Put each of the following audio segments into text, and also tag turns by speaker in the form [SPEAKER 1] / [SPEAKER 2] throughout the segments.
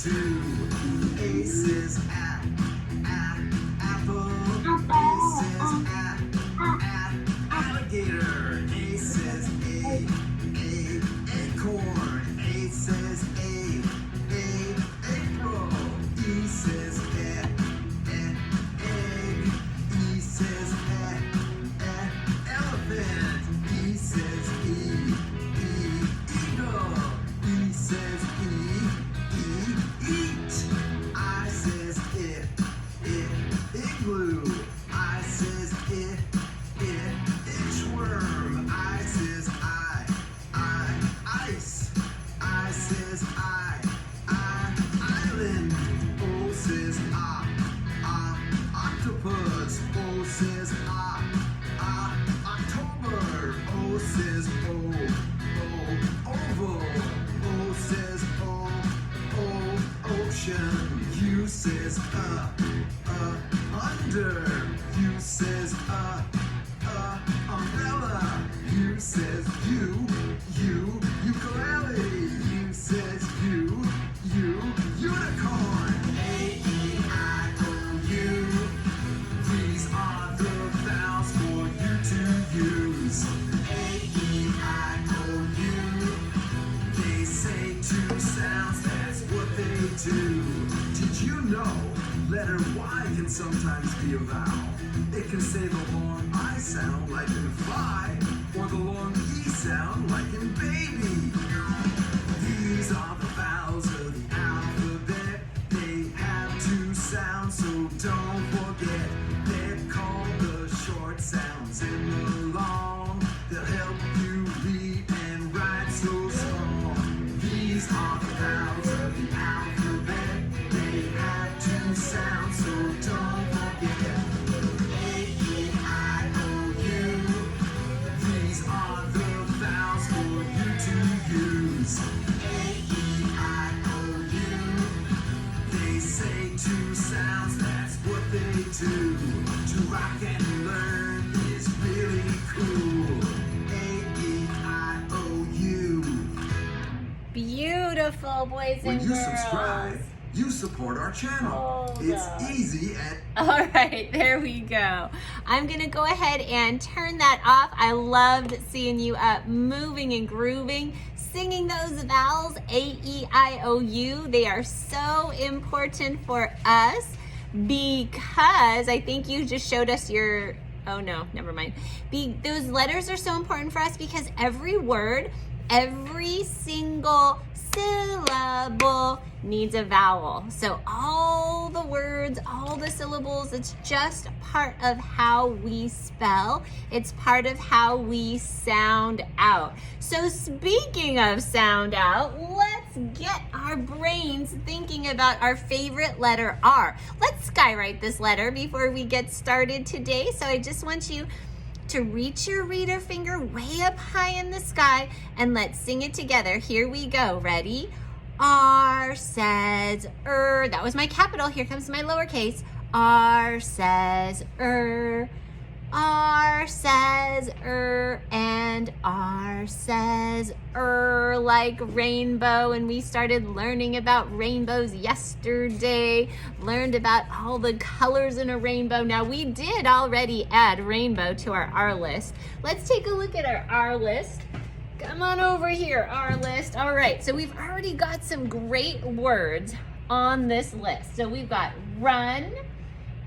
[SPEAKER 1] two. A says apple. A says alligator. A says acorn. A says April. E says egg. E says elephant. E says eagle. E says eat. I says igloo. I says inchworm. I says ice. I says island. O says octopus. O says October. O says oval. O says ocean. U says under. U says umbrella. U says ukulele. U says unicorn. A-E-I-O-U. These are the vowels for you to use. A-E-I-O-U. They say two sounds, that's what they do. Did you know letter Y can sometimes be a vowel? It can say the long I sound like in fly, or the long E sound like in baby. These are the vowels of the alphabet. They have two sounds, so don't forget. They're called the short sounds and the long. They'll help you read and write so strong. These are the vowels of the alphabet. They have two sounds, so don't forget. A-E-I-O-U. These are the vowels for you to use. A-E-I-O-U. They say two sounds, that's what they do. To rock and learn is really cool. A-E-I-O-U.
[SPEAKER 2] Beautiful, boys
[SPEAKER 1] When
[SPEAKER 2] and
[SPEAKER 1] you
[SPEAKER 2] girls.
[SPEAKER 1] subscribe, you support our channel.
[SPEAKER 2] Hold
[SPEAKER 1] It's
[SPEAKER 2] on.
[SPEAKER 1] easy and
[SPEAKER 2] All right, there we go. I'm gonna go ahead and turn that off. I loved seeing you up moving and grooving, singing those vowels, A-E-I-O-U. They are so important for us because I think you just showed us your, oh no, never mind. Those letters are so important for us because every word, every single syllable needs a vowel. So all the words, all the syllables, it's just part of how we spell. It's part of how we sound out. So speaking of sound out, let's get our brains thinking about our favorite letter R. Let's skywrite this letter before we get started today. So I just want you to reach your reader finger way up high in the sky and let's sing it together. Here we go. Ready? R says That was my capital. Here comes my lowercase. R says R says and R says like rainbow. And we started learning about rainbows yesterday, learned about all the colors in a rainbow. Now we did already add rainbow to our R list. Let's take a look at our R list. Come on over here, our list. All right, so we've already got some great words on this list. So we've got run,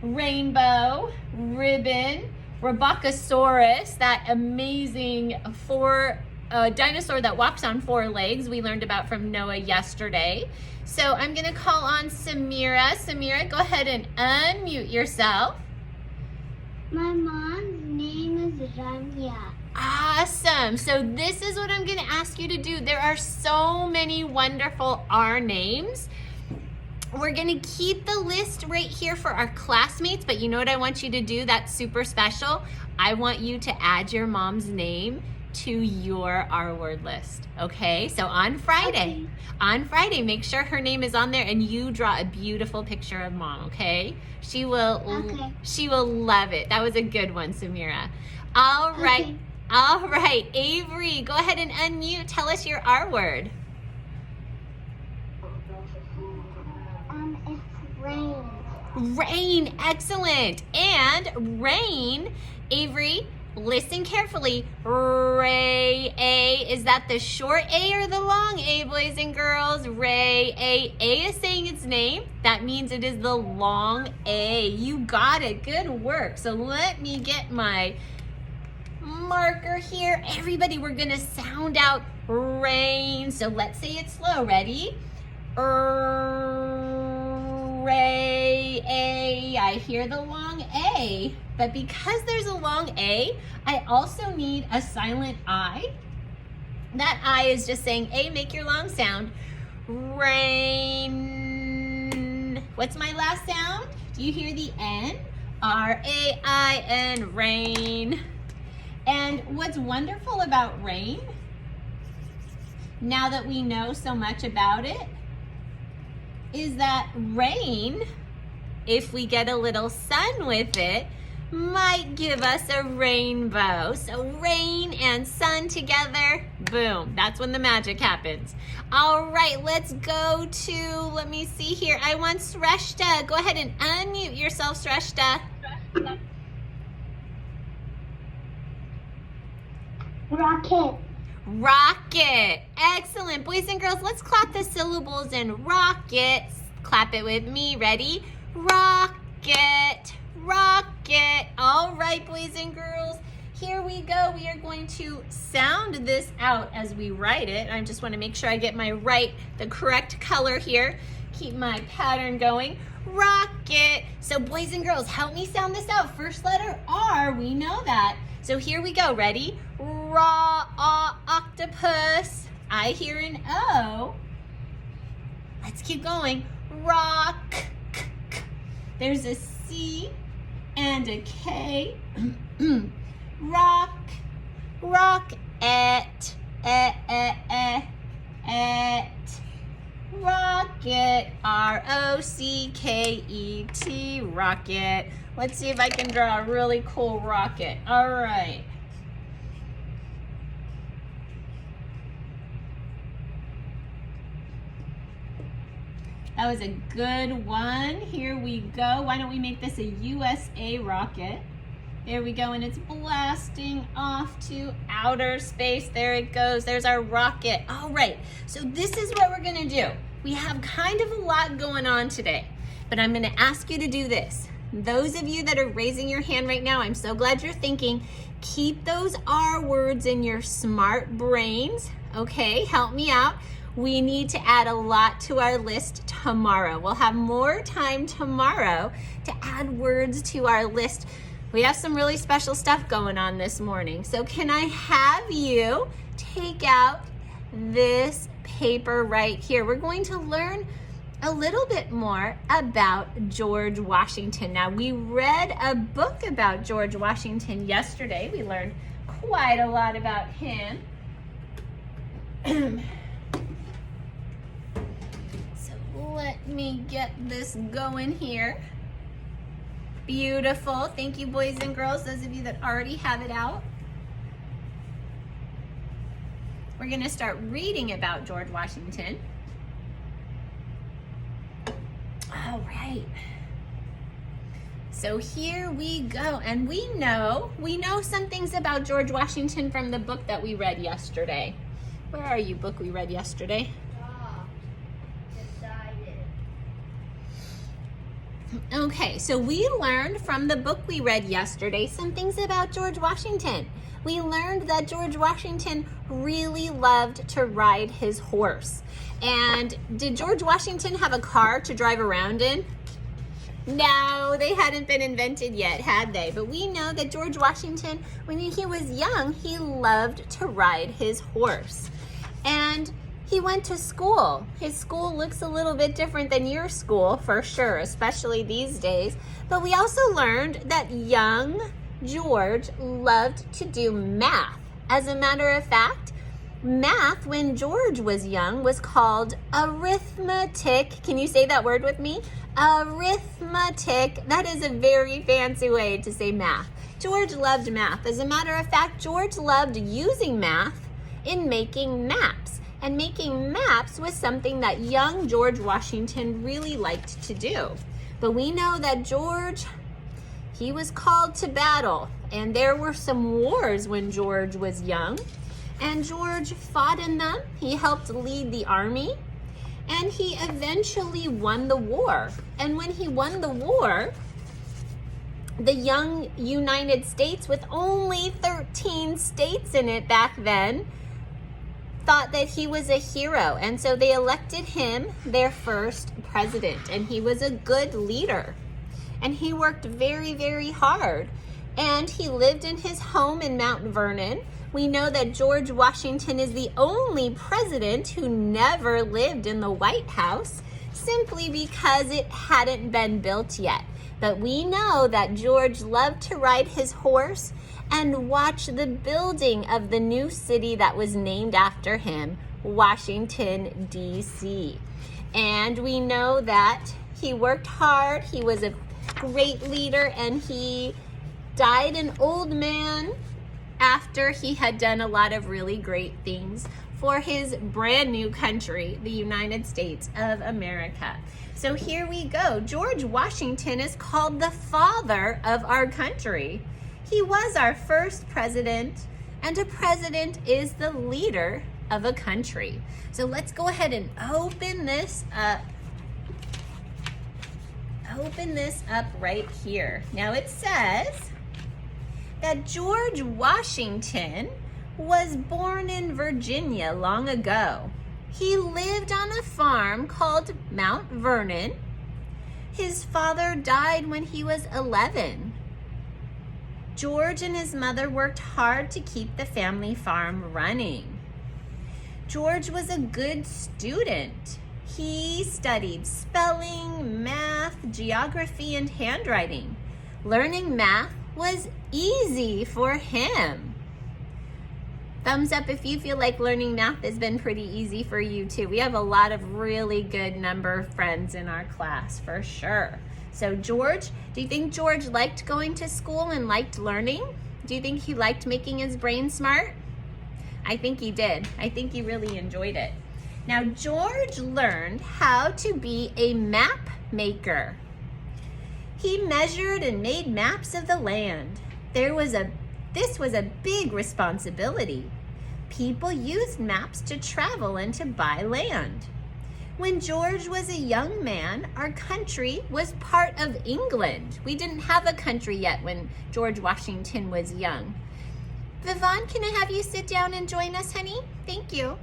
[SPEAKER 2] rainbow, ribbon, Rabacosaurus, that amazing dinosaur that walks on four legs we learned about from Noah yesterday. So I'm gonna call on Samira. Samira, go ahead and unmute yourself.
[SPEAKER 3] My mom's name is Rania.
[SPEAKER 2] Awesome. So this is what I'm going to ask you to do. There are so many wonderful R names. We're going to keep the list right here for our classmates, but you know what I want you to do that's super special? I want you to add your mom's name to your R word list. Okay? So on Friday, make sure her name is on there and you draw a beautiful picture of mom, okay? She will love it. That was a good one, Samira. All right.
[SPEAKER 3] Okay.
[SPEAKER 2] All right, Avery, go ahead and unmute. Tell us your R word.
[SPEAKER 3] Rain.
[SPEAKER 2] Rain, excellent. And rain, Avery, listen carefully. Ray, A, is that the short A or the long A, boys and girls? Ray, A is saying its name. That means it is the long A. You got it, good work. So let me get my marker here. Everybody, we're gonna sound out rain. So let's say it slow, ready? Ray, A, I hear the long A, but because there's a long A, I also need a silent I. That I is just saying, A, make your long sound. Rain. What's my last sound? Do you hear the N? R-A-I-N, rain. And what's wonderful about rain, now that we know so much about it, is that rain, if we get a little sun with it, might give us a rainbow. So rain and sun together, boom, that's when the magic happens. All right, let's go to, let me see here. I want Sreshta. Go ahead and unmute yourself, Sreshta.
[SPEAKER 3] Rocket.
[SPEAKER 2] Rocket. Excellent. Boys and girls, let's clap the syllables in rocket. Clap it with me. Ready? Rocket. Rocket. All right, boys and girls, here we go. We are going to sound this out as we write it. I just want to make sure I get the correct color here. Keep my pattern going. Rocket. So boys and girls, help me sound this out. First letter R, we know that. So here we go. Ready? Octopus. I hear an O. Let's keep going. Rock. There's a C and a K. Rock. Rock. Et. Rocket. R-O-C-K-E-T. Rocket. Let's see if I can draw a really cool rocket. All right. That was a good one. Here we go. Why don't we make this a USA rocket? There we go, and it's blasting off to outer space. There it goes. There's our rocket. All right, so this is what we're gonna do. We have kind of a lot going on today, but I'm gonna ask you to do this. Those of you that are raising your hand right now, I'm so glad you're thinking. Keep those R words in your smart brains, okay? Help me out. We need to add a lot to our list tomorrow. We'll have more time tomorrow to add words to our list. We have some really special stuff going on this morning. So can I have you take out this paper right here? We're going to learn a little bit more about George Washington. Now, we read a book about George Washington yesterday. We learned quite a lot about him. So let me get this going here. Beautiful. Thank you, boys and girls, those of you that already have it out. We're going to start reading about George Washington. All right. So here we go. And we know some things about George Washington from the book that we read yesterday. Where are you, book we read yesterday? Okay, so we learned from the book we read yesterday some things about George Washington. We learned that George Washington really loved to ride his horse. And did George Washington have a car to drive around in? No, they hadn't been invented yet, had they? But we know that George Washington, when he was young, he loved to ride his horse. And he went to school. His school looks a little bit different than your school, for sure, especially these days. But we also learned that young George loved to do math. As a matter of fact, math, when George was young, was called arithmetic. Can you say that word with me? Arithmetic. That is a very fancy way to say math. George loved math. As a matter of fact, George loved using math in making maps. And making maps was something that young George Washington really liked to do. But we know that George, he was called to battle, and there were some wars when George was young, and George fought in them. He helped lead the army, and he eventually won the war. And when he won the war, the young United States, with only 13 states in it back then, thought that he was a hero, and so they elected him their first president, and he was a good leader, and he worked very, very hard, and he lived in his home in Mount Vernon. We know that George Washington is the only president who never lived in the White House, simply because it hadn't been built yet. But we know that George loved to ride his horse and watch the building of the new city that was named after him, Washington, D.C. And we know that he worked hard, he was a great leader, and he died an old man after he had done a lot of really great things for his brand new country, the United States of America. So here we go. George Washington is called the father of our country. He was our first president, and a president is the leader of a country. So let's go ahead and open this up. Open this up right here. Now it says that George Washington was born in Virginia long ago. He lived on a farm called Mount Vernon. His father died when he was 11. George and his mother worked hard to keep the family farm running. George was a good student. He studied spelling, math, geography, and handwriting. Learning math was easy for him. Thumbs up if you feel like learning math has been pretty easy for you too. We have a lot of really good number friends in our class, for sure. So George, do you think George liked going to school and liked learning? Do you think he liked making his brain smart? I think he did. I think he really enjoyed it. Now George learned how to be a map maker. He measured and made maps of the land. This was a big responsibility. People used maps to travel and to buy land. When George was a young man, our country was part of England. We didn't have a country yet when George Washington was young. Vivon, can I have you sit down and join us, honey? Thank you.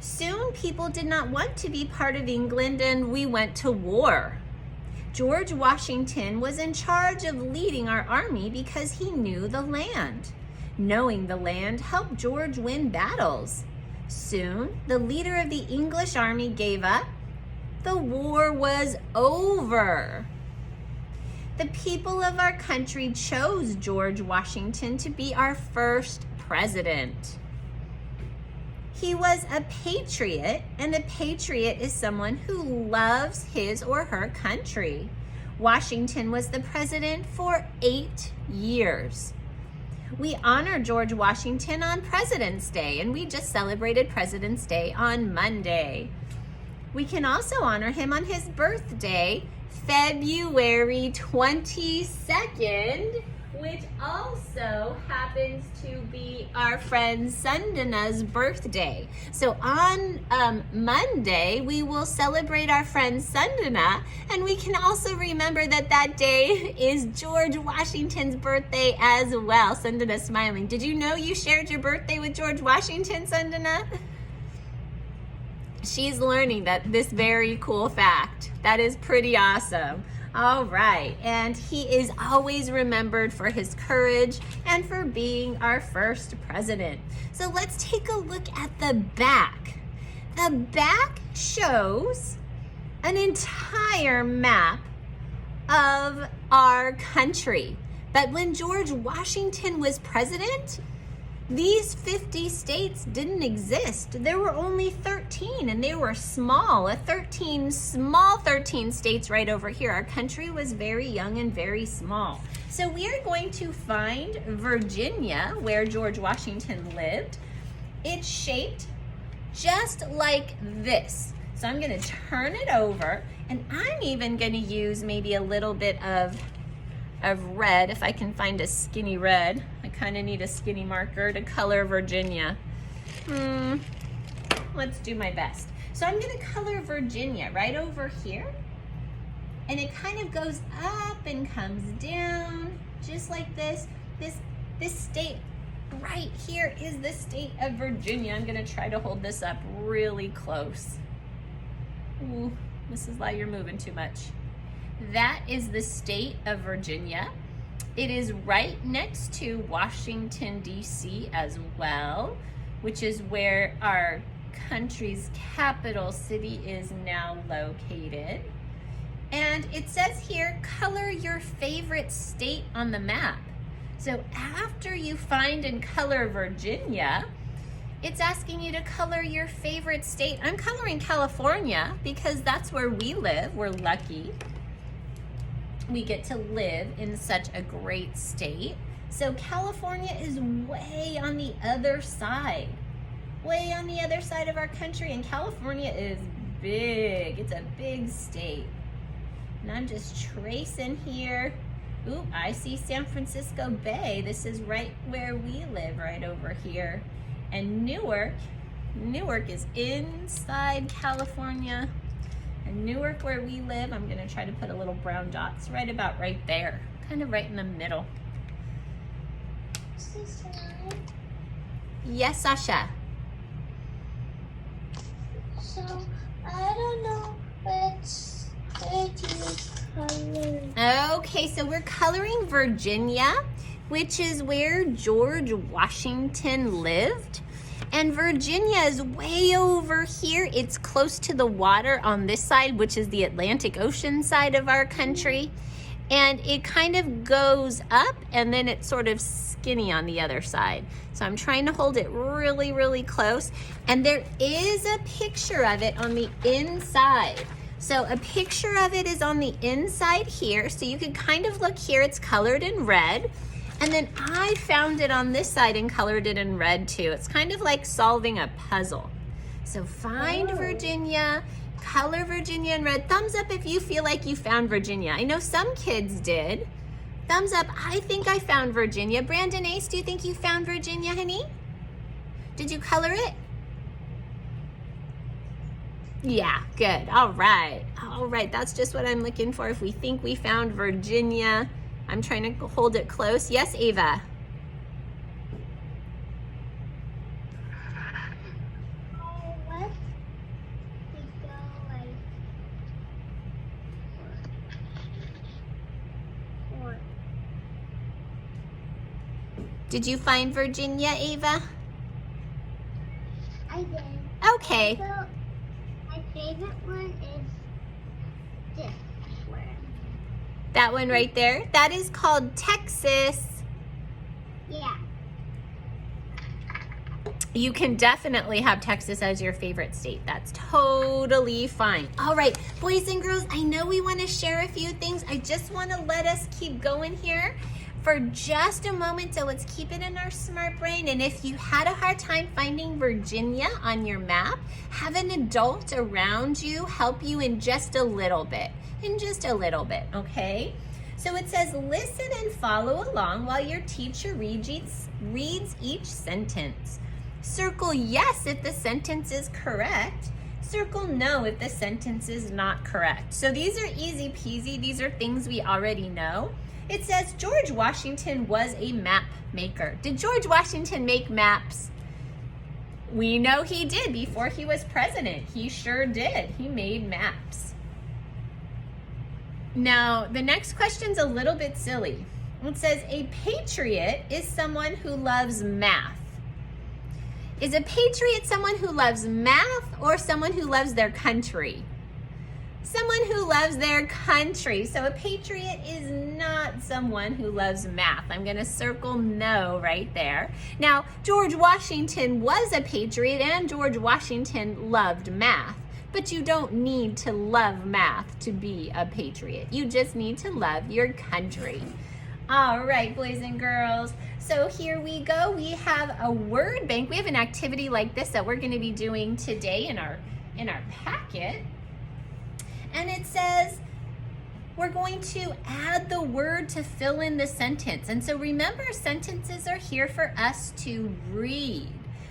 [SPEAKER 2] Soon people did not want to be part of England, and we went to war. George Washington was in charge of leading our army because he knew the land. Knowing the land helped George win battles. Soon, the leader of the English army gave up. The war was over. The people of our country chose George Washington to be our first president. He was a patriot, and a patriot is someone who loves his or her country. Washington was the president for 8 years. We honor George Washington on President's Day, and we just celebrated President's Day on Monday. We can also honor him on his birthday, February 22nd, which also happens to be our friend Sundana's birthday. So on Monday, we will celebrate our friend Sundana, and we can also remember that that day is George Washington's birthday as well. Sundana's smiling. Did you know you shared your birthday with George Washington, Sundana? She's learning this very cool fact. That is pretty awesome. All right, and he is always remembered for his courage and for being our first president. So let's take a look at the back. The back shows an entire map of our country. But when George Washington was president, these 50 states didn't exist. There were only 13, and they were small. Small 13 states right over here. Our country was very young and very small. So we are going to find Virginia, where George Washington lived. It's shaped just like this. So I'm gonna turn it over, and I'm even gonna use maybe a little bit of red, if I can find a skinny red. I kind of need a skinny marker to color Virginia. Let's do my best. So I'm gonna color Virginia right over here. And it kind of goes up and comes down, just like this. This state right here is the state of Virginia. I'm gonna try to hold this up really close. Ooh, Mrs. Lai, you're moving too much. That is the state of Virginia. It is right next to Washington, D.C. as well, which is where our country's capital city is now located. And it says here, color your favorite state on the map. So after you find and color Virginia, it's asking you to color your favorite state. I'm coloring California because that's where we live. We're lucky. We get to live in such a great state. So California is way on the other side. Way on the other side of our country, and California is big. It's a big state. And I'm just tracing here. Ooh, I see San Francisco Bay. This is right where we live, right over here. And Newark is inside California. And Newark, where we live, I'm gonna try to put a little brown dots right about right there, kind of right in the middle. Yes, Sasha.
[SPEAKER 3] So, I don't know which color.
[SPEAKER 2] Okay, so we're coloring Virginia, which is where George Washington lived. And Virginia is way over here. It's close to the water on this side, which is the Atlantic Ocean side of our country. And it kind of goes up, and then it's sort of skinny on the other side. So I'm trying to hold it really, really close. And there is a picture of it on the inside. So a picture of it is on the inside here. So you can kind of look here, it's colored in red. And then I found it on this side and colored it in red too. It's kind of like solving a puzzle. So find Virginia, color Virginia in red. Thumbs up if you feel like you found Virginia. I know some kids did. Thumbs up, I think I found Virginia. Brandon Ace, do you think you found Virginia, honey? Did you color it? Yeah, good, all right. All right, that's just what I'm looking for. If we think we found Virginia, I'm trying to hold it close. Yes, Ava?
[SPEAKER 3] Let's go like four.
[SPEAKER 2] Did you find Virginia, Ava?
[SPEAKER 3] I did.
[SPEAKER 2] Okay.
[SPEAKER 3] So, my favorite one is this one.
[SPEAKER 2] That one right there? That is called Texas.
[SPEAKER 3] Yeah.
[SPEAKER 2] You can definitely have Texas as your favorite state. That's totally fine. All right, boys and girls, I know we want to share a few things. I just want to let us keep going here for just a moment, so let's keep it in our smart brain. And if you had a hard time finding Virginia on your map, have an adult around you help you in just a little bit. Okay? So it says, listen and follow along while your teacher reads each sentence. Circle yes if the sentence is correct. Circle no if the sentence is not correct. So these are easy peasy. These are things we already know. It says George Washington was a map maker. Did George Washington make maps? We know he did before he was president. He sure did. He made maps. Now, the next question's a little bit silly. It says a patriot is someone who loves math. Is a patriot someone who loves math or someone who loves their country? Someone who loves their country. So a patriot is not someone who loves math. I'm going to circle no right there. Now, George Washington was a patriot and George Washington loved math. But you don't need to love math to be a patriot. You just need to love your country. All right, boys and girls. So here we go. We have a word bank. We have an activity like this that we're going to be doing today in in our packet. And it says, we're going to add the word to fill in the sentence. And so remember, sentences are here for us to read.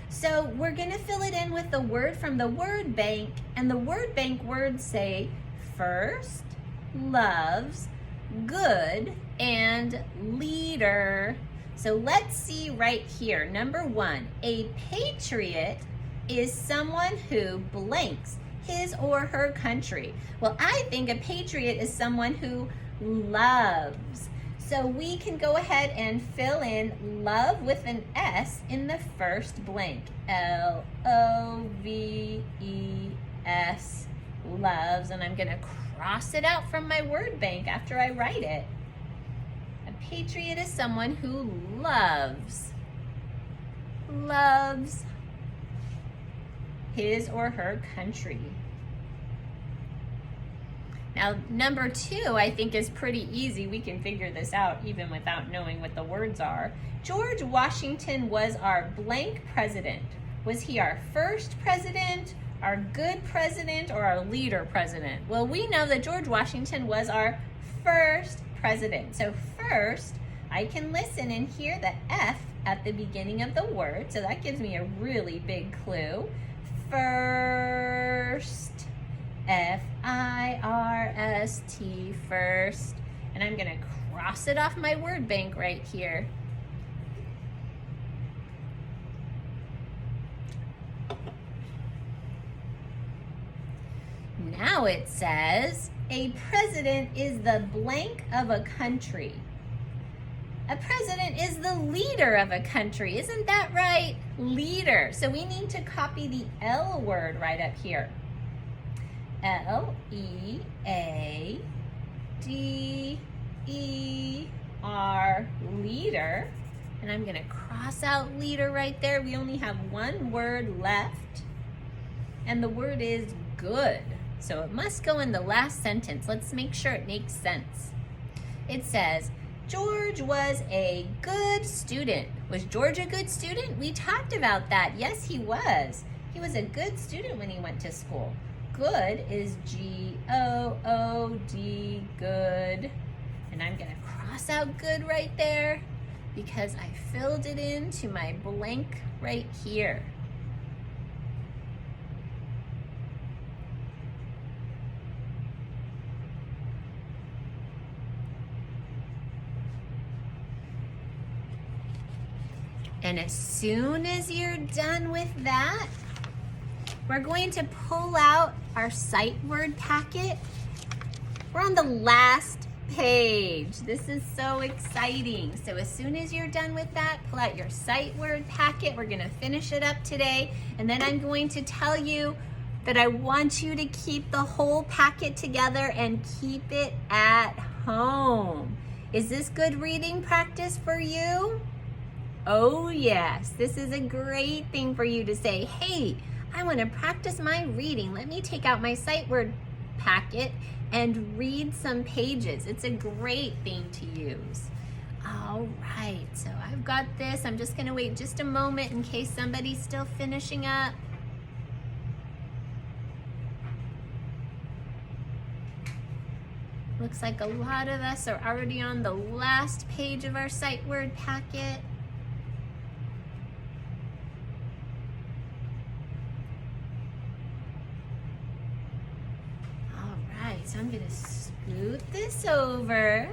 [SPEAKER 2] So we're going to fill it in with the word from the word bank. And the word bank words say first, loves, good, and leader. So let's see right here. Number 1, a patriot is someone who blanks his or her country. Well, I think a patriot is someone who loves. So we can go ahead and fill in love with an S in the first blank. L-O-V-E-S, loves. And I'm going to cross it out from my word bank after I write it. A patriot is someone who loves his or her country. Now, number 2, I think, is pretty easy. We can figure this out even without knowing what the words are. George Washington was our blank president. Was he our first president, our good president, or our leader president? Well, we know that George Washington was our first president. So first, I can listen and hear the F at the beginning of the word. So that gives me a really big clue. First, F-I-R-S-T, first. And I'm going to cross it off my word bank right here. Now it says, a president is the blank of a country. A president is the leader of a country. Isn't that right? Leader. So we need to copy the L word right up here. L-E-A-D-E-R, leader. And I'm going to cross out leader right there. We only have one word left. And the word is good. So it must go in the last sentence. Let's make sure it makes sense. It says, George was a good student. Was George a good student? We talked about that. Yes, he was. He was a good student when he went to school. Good is G-O-O-D, good. And I'm going to cross out good right there because I filled it into my blank right here. And as soon as you're done with that, we're going to pull out our sight word packet. We're on the last page. This is so exciting. So as soon as you're done with that, pull out your sight word packet. We're going to finish it up today. And then I'm going to tell you that I want you to keep the whole packet together and keep it at home. Is this good reading practice for you? Oh yes, this is a great thing for you to say, hey, I want to practice my reading. Let me take out my sight word packet and read some pages. It's a great thing to use. All right, so I've got this. I'm just going to wait just a moment in case somebody's still finishing up. Looks like a lot of us are already on the last page of our sight word packet. So I'm going to scoot this over.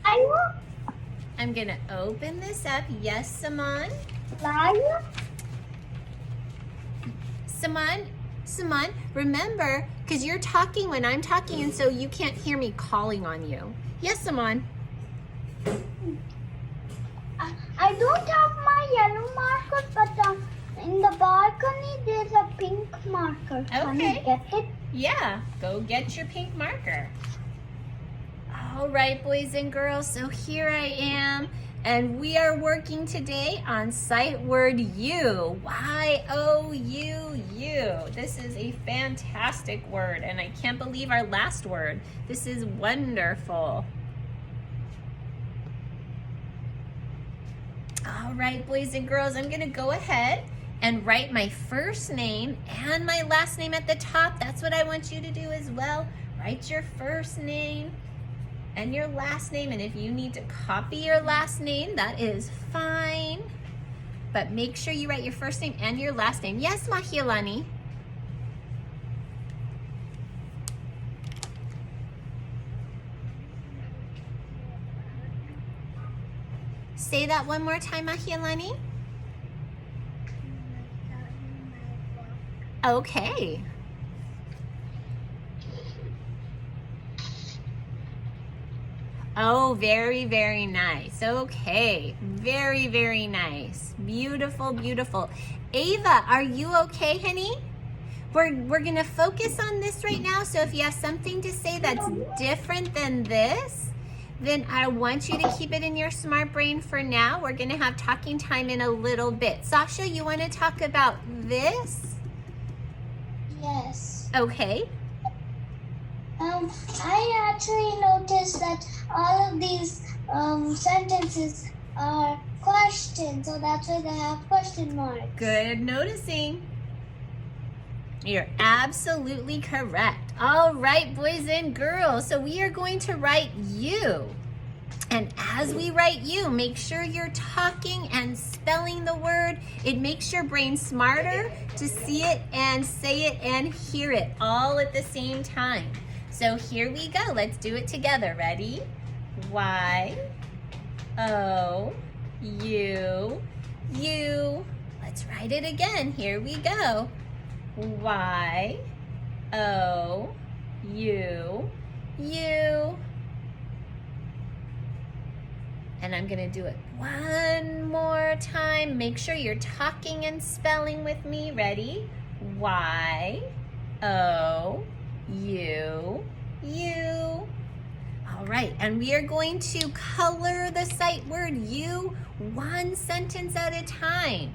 [SPEAKER 2] I'm going to open this up. Yes, Saman? Saman, remember, because you're talking when I'm talking, and so you can't hear me calling on you. Yes, Saman?
[SPEAKER 3] I don't have my yellow marker, but in the balcony there's a pink marker. Can you get it?
[SPEAKER 2] Yeah, go get your pink marker. All right, boys and girls, so here I am, and we are working today on sight word U, Y-O-U-U. This is a fantastic word, and I can't believe our last word. This is wonderful. All right, boys and girls, I'm gonna go ahead and write my first name and my last name at the top. That's what I want you to do as well. Write your first name and your last name, and if you need to copy your last name, that is fine. But make sure you write your first name and your last name. Yes, Mahialani. Say that one more time, Mahialani. Okay. Oh, very, very nice. Okay, very, very nice. Beautiful, beautiful. Ava, are you okay, honey? We're gonna focus on this right now, so if you have something to say that's different than this, then I want you to keep it in your smart brain for now. We're gonna have talking time in a little bit. Sasha, you wanna talk about this?
[SPEAKER 3] Yes.
[SPEAKER 2] Okay.
[SPEAKER 3] I actually noticed that all of these sentences are questions, so that's why they have question marks.
[SPEAKER 2] Good noticing. You're absolutely correct. All right, boys and girls, so we are going to write you. And as we write you, make sure you're talking and spelling the word. It makes your brain smarter to see it and say it and hear it all at the same time. So here we go. Let's do it together. Ready? Y-O-U, you. Let's write it again. Here we go. Y-O-U, you. And I'm gonna do it one more time. Make sure you're talking and spelling with me. Ready? Y-O-U, you. All right, and we are going to color the sight word you one sentence at a time.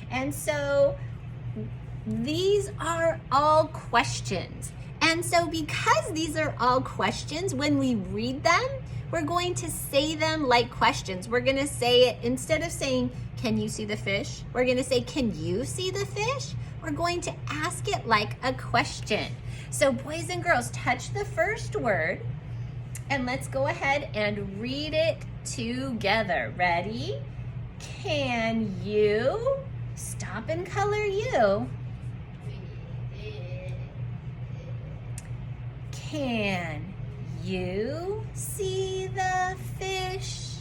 [SPEAKER 2] And so these are all questions. And so because these are all questions, when we read them, we're going to say them like questions. We're gonna say it, instead of saying, can you see the fish? We're gonna say, can you see the fish? We're going to ask it like a question. So boys and girls, touch the first word and let's go ahead and read it together. Ready? Can you? Stop and color you. Can you see the fish?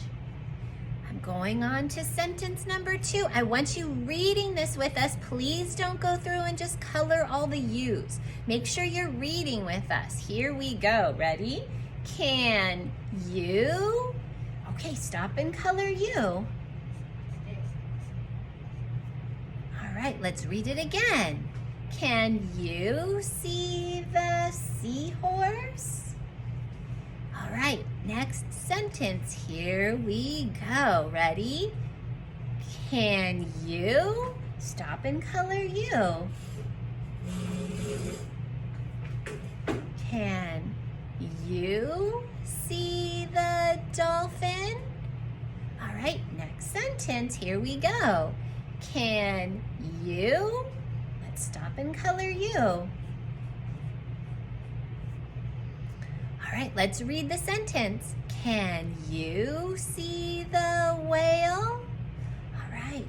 [SPEAKER 2] I'm going on to sentence number 2. I want you reading this with us. Please don't go through and just color all the U's. Make sure you're reading with us. Here we go. Ready? Can you? Okay, stop and color you. All right, let's read it again. Can you see the seahorse? All right, next sentence. Here we go. Ready? Can you? Stop and color you. Can you see the dolphin? All right, next sentence. Here we go. Can you? Let's stop and color you. All right, let's read the sentence. Can you see the whale? All right.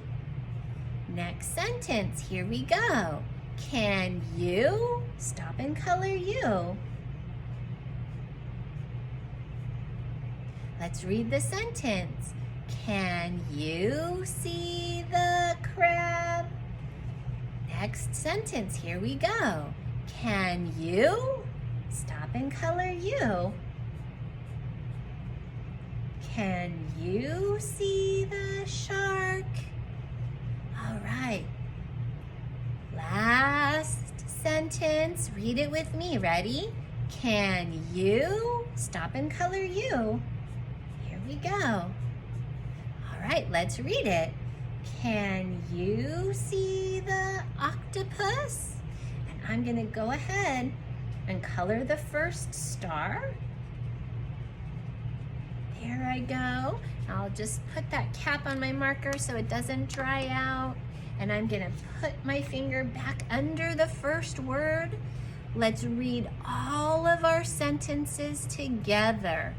[SPEAKER 2] Next sentence, here we go. Can you? Stop and color you. Let's read the sentence. Can you see the crab? Next sentence, here we go. Can you? Stop and color you. Can you see the shark? All right. Last sentence, read it with me. Ready? Can you? Stop and color you. Here we go. All right, let's read it. Can you see the octopus? And I'm gonna go ahead and color the first star. There I go. I'll just put that cap on my marker so it doesn't dry out. and I'm gonna put my finger back under the first word. Let's read all of our sentences together.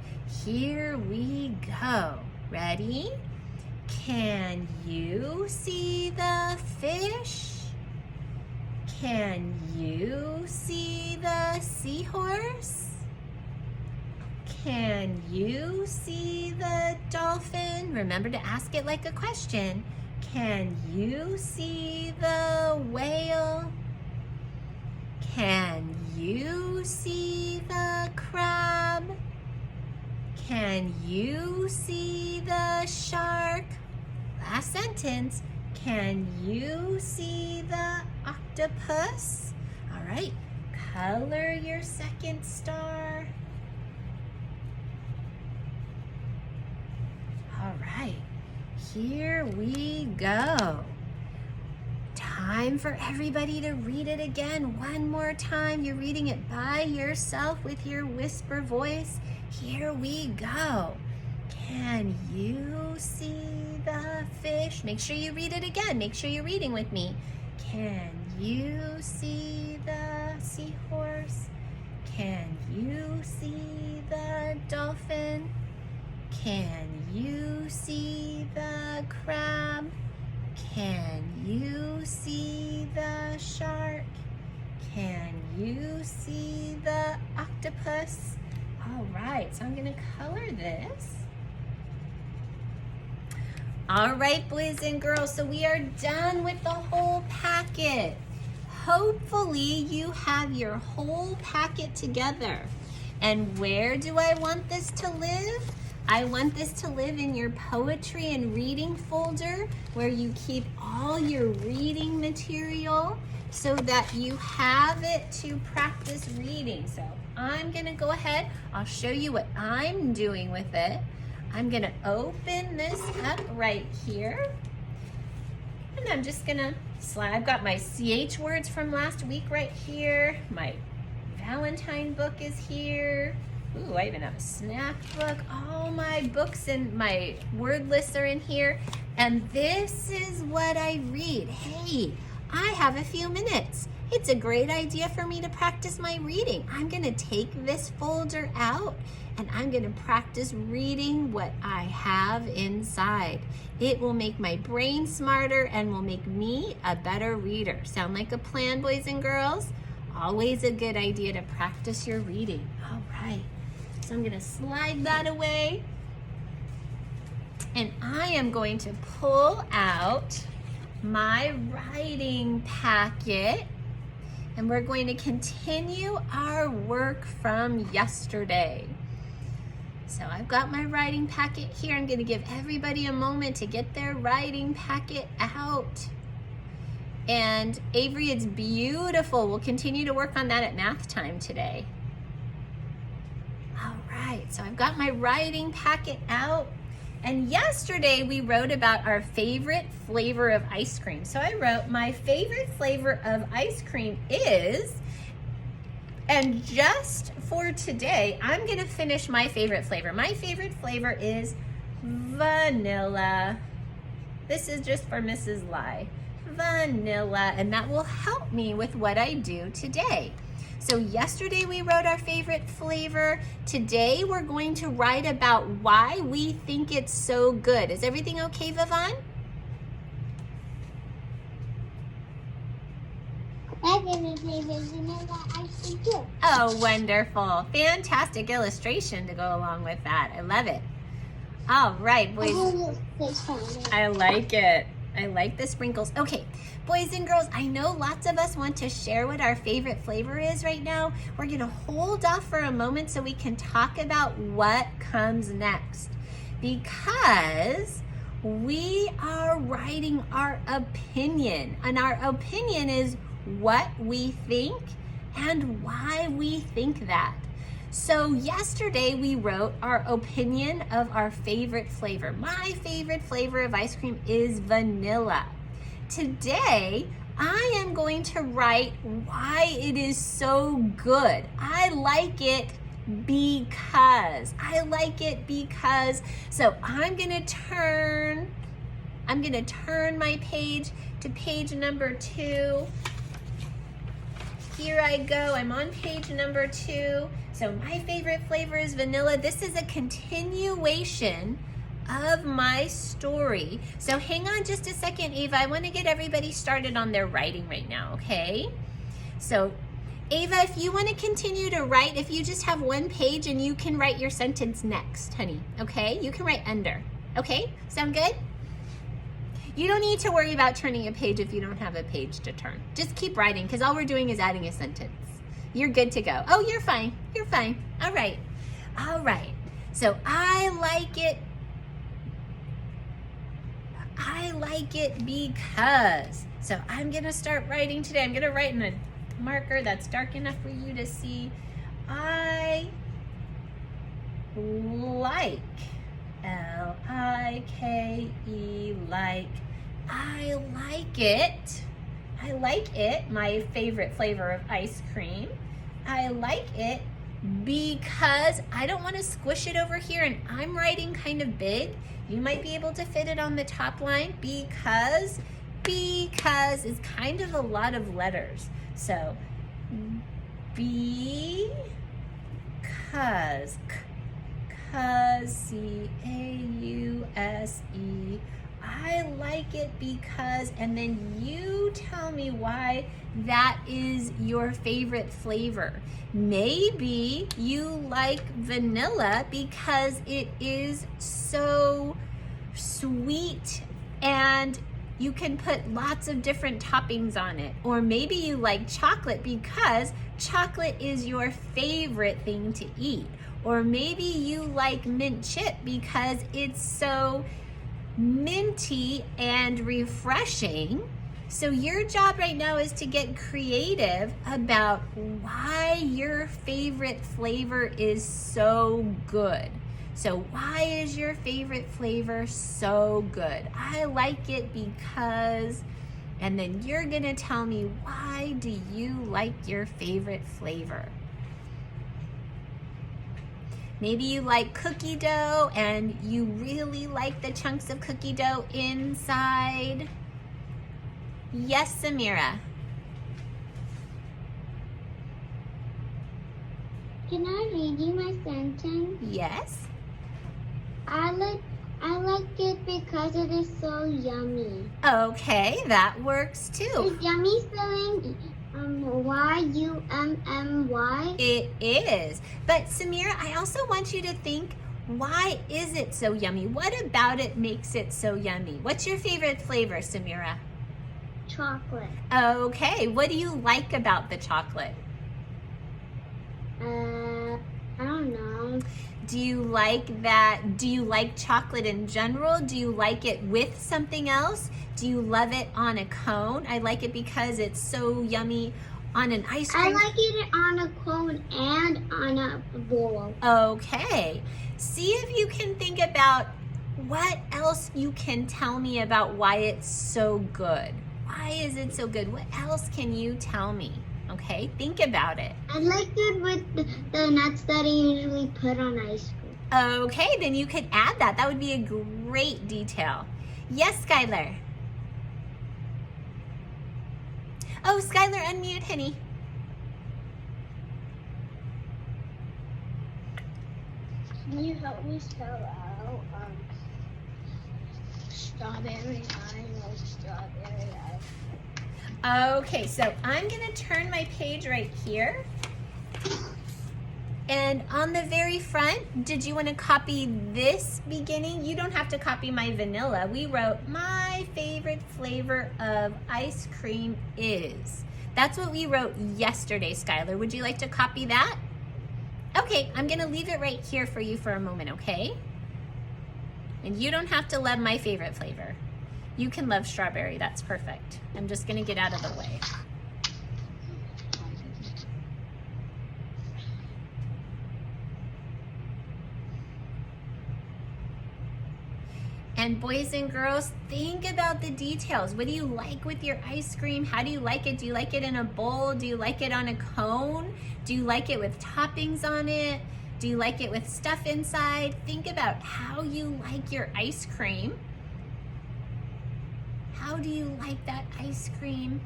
[SPEAKER 2] Here we go. Ready? Can you see the fish? Can you see the seahorse? Can you see the dolphin? Remember to ask it like a question. Can you see the whale? Can you see the crab? Can you see the shark? Last sentence. Can you see the octopus? All right, color your second star. All right, here we go. Time for everybody to read it again one more time. You're reading it by yourself with your whisper voice. Here we go. Can you see the fish? Make sure you read it again. Make sure you're reading with me. Can you see the seahorse? Can you see the dolphin? Can you see the crab? Can you see the shark? Can you see the octopus? All right, so I'm gonna color this. All right, boys and girls, so we are done with the whole packet. Hopefully you have your whole packet together. And where do I want this to live? I want this to live in your poetry and reading folder where you keep all your reading material so that you have it to practice reading. So I'm gonna go ahead, I'll show you what I'm doing with it. I'm gonna open this up right here. And I'm just gonna slide, I've got my CH words from last week right here. My Valentine book is here. Ooh, I even have a snack book. All my books and my word lists are in here. And this is what I read. Hey, I have a few minutes. It's a great idea for me to practice my reading. I'm gonna take this folder out and I'm gonna practice reading what I have inside. It will make my brain smarter and will make me a better reader. Sound like a plan, boys and girls? Always a good idea to practice your reading. All right. So I'm gonna slide that away. And I am going to pull out my writing packet. And we're going to continue our work from yesterday. So I've got my writing packet here. I'm gonna give everybody a moment to get their writing packet out. And Avery, it's beautiful. We'll continue to work on that at math time today. All right, so I've got my writing packet out. And yesterday we wrote about our favorite flavor of ice cream. So I wrote my favorite flavor of ice cream is, and just for today, I'm gonna finish my favorite flavor. My favorite flavor is vanilla. This is just for Mrs. Lai. Vanilla, and that will help me with what I do today. So yesterday we wrote our favorite flavor. Today we're going to write about why we think it's so good. Is everything okay, Vivon?
[SPEAKER 3] My favorite flavor is vanilla ice cream too.
[SPEAKER 2] Oh, wonderful. Fantastic illustration to go along with that. I love it. All right, boys. I like it. I like the sprinkles. Okay, boys and girls, I know lots of us want to share what our favorite flavor is right now. We're gonna hold off for a moment so we can talk about what comes next. Because we are writing our opinion, and our opinion is what we think and why we think that. So yesterday we wrote our opinion of our favorite flavor. My favorite flavor of ice cream is vanilla. Today, I am going to write why it is so good. I like it because. So I'm gonna turn my page to page number 2. Here I go, I'm on page number 2. So my favorite flavor is vanilla. This is a continuation of my story. So hang on just a second, Ava. I want to get everybody started on their writing right now, okay? So Ava, if you want to continue to write, if you just have one page and you can write your sentence next, honey, okay? You can write under, okay? Sound good? You don't need to worry about turning a page if you don't have a page to turn. Just keep writing, because all we're doing is adding a sentence. You're good to go. Oh, you're fine. You're fine. All right. All right. So I like it. I like it because. So I'm going to start writing today. I'm going to write in a marker that's dark enough for you to see. I like. L-I-K-E, like. I like it. I like it, my favorite flavor of ice cream. I like it because I don't want to squish it over here, and I'm writing kind of big. You might be able to fit it on the top line because is kind of a lot of letters. So because, C-A-U-S-E. I like it because, and then you tell me why that is your favorite flavor. Maybe you like vanilla because it is so sweet and you can put lots of different toppings on it. Or maybe you like chocolate because chocolate is your favorite thing to eat. Or maybe you like mint chip because it's so minty and refreshing. So your job right now is to get creative about why your favorite flavor is so good. So why is your favorite flavor so good? I like it because, and then you're gonna tell me, why do you like your favorite flavor? Maybe you like cookie dough and you really like the chunks of cookie dough inside. Yes, Samira.
[SPEAKER 3] Can I read you my sentence?
[SPEAKER 2] Yes.
[SPEAKER 3] I like it because it is so yummy.
[SPEAKER 2] Okay, that works too.
[SPEAKER 3] Is yummy spelling Y-U-M-M-Y?
[SPEAKER 2] It is. But Samira, I also want you to think, why is it so yummy? What about it makes it so yummy? What's your favorite flavor, Samira?
[SPEAKER 3] Chocolate.
[SPEAKER 2] Okay, what do you like about the chocolate?
[SPEAKER 3] I don't know.
[SPEAKER 2] Do you like that? Do you like chocolate in general? Do you like it with something else? Do you love it on a cone? I like it because it's so yummy on an ice cream.
[SPEAKER 3] I like it on a cone and on a bowl.
[SPEAKER 2] Okay. See if you can think about what else you can tell me about why it's so good. Why is it so good? What else can you tell me? Okay, think about it.
[SPEAKER 3] I like it with the nuts that I usually put on ice cream.
[SPEAKER 2] Okay, then you could add that. That would be a great detail. Yes, Skylar. Oh, Skylar, unmute, honey.
[SPEAKER 3] Can you help me spell out strawberry? I like strawberry.
[SPEAKER 2] Okay, so I'm gonna turn my page right here. And on the very front, did you want to copy this beginning? You don't have to copy my vanilla. We wrote, my favorite flavor of ice cream is. That's what we wrote yesterday, Skylar. Would you like to copy that? Okay, I'm gonna leave it right here for you for a moment, okay? And you don't have to love my favorite flavor. You can love strawberry, that's perfect. I'm just gonna get out of the way. And boys and girls, think about the details. What do you like with your ice cream? How do you like it? Do you like it in a bowl? Do you like it on a cone? Do you like it with toppings on it? Do you like it with stuff inside? Think about how you like your ice cream. How do you like that ice cream?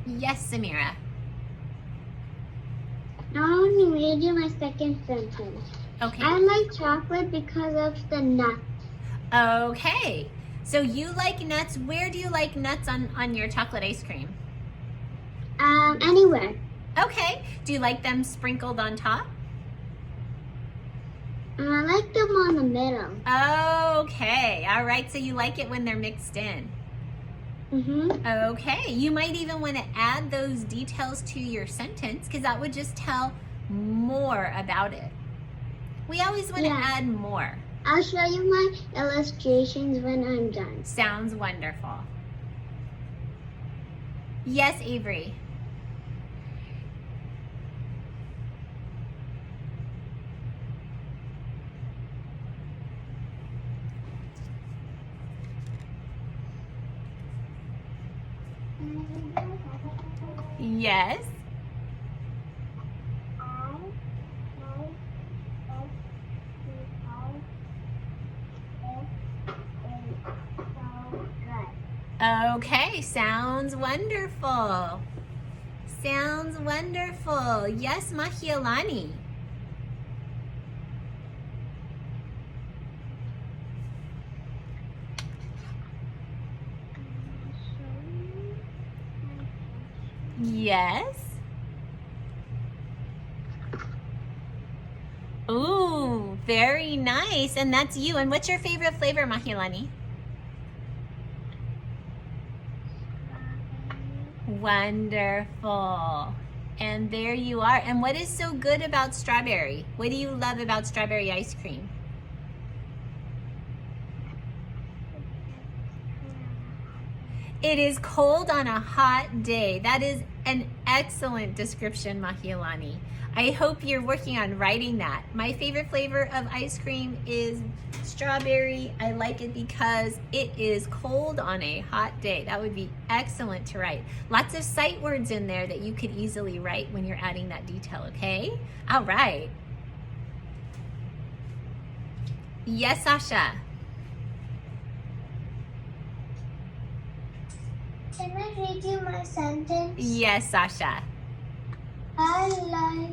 [SPEAKER 2] Yes, Samira.
[SPEAKER 3] Now I'm going to read you my second sentence.
[SPEAKER 2] Okay.
[SPEAKER 3] I like chocolate because of the nuts.
[SPEAKER 2] Okay. So you like nuts. Where do you like nuts on your chocolate ice cream?
[SPEAKER 3] Anywhere.
[SPEAKER 2] Okay. Do you like them sprinkled on top?
[SPEAKER 3] I like them on the middle.
[SPEAKER 2] Okay. All right. So you like it when they're mixed in.
[SPEAKER 3] Mm-hmm.
[SPEAKER 2] Okay. You might even want to add those details to your sentence because that would just tell more about it. We always want to add more.
[SPEAKER 3] I'll show you my illustrations when I'm done.
[SPEAKER 2] Sounds wonderful. Yes, Avery. Yes. Okay, sounds wonderful. Sounds wonderful. Yes, Mahialani. Yes. Ooh, very nice. And that's you. And what's your favorite flavor, Mahialani? Wonderful. And there you are. And what is so good about strawberry? What do you love about strawberry ice cream? It is cold on a hot day. That is an excellent description, Mahialani. I hope you're working on writing that. My favorite flavor of ice cream is strawberry. I like it because it is cold on a hot day. That would be excellent to write. Lots of sight words in there that you could easily write when you're adding that detail, okay? All right. Yes, Sasha.
[SPEAKER 3] Can I read you my sentence?
[SPEAKER 2] Yes, Sasha.
[SPEAKER 3] I like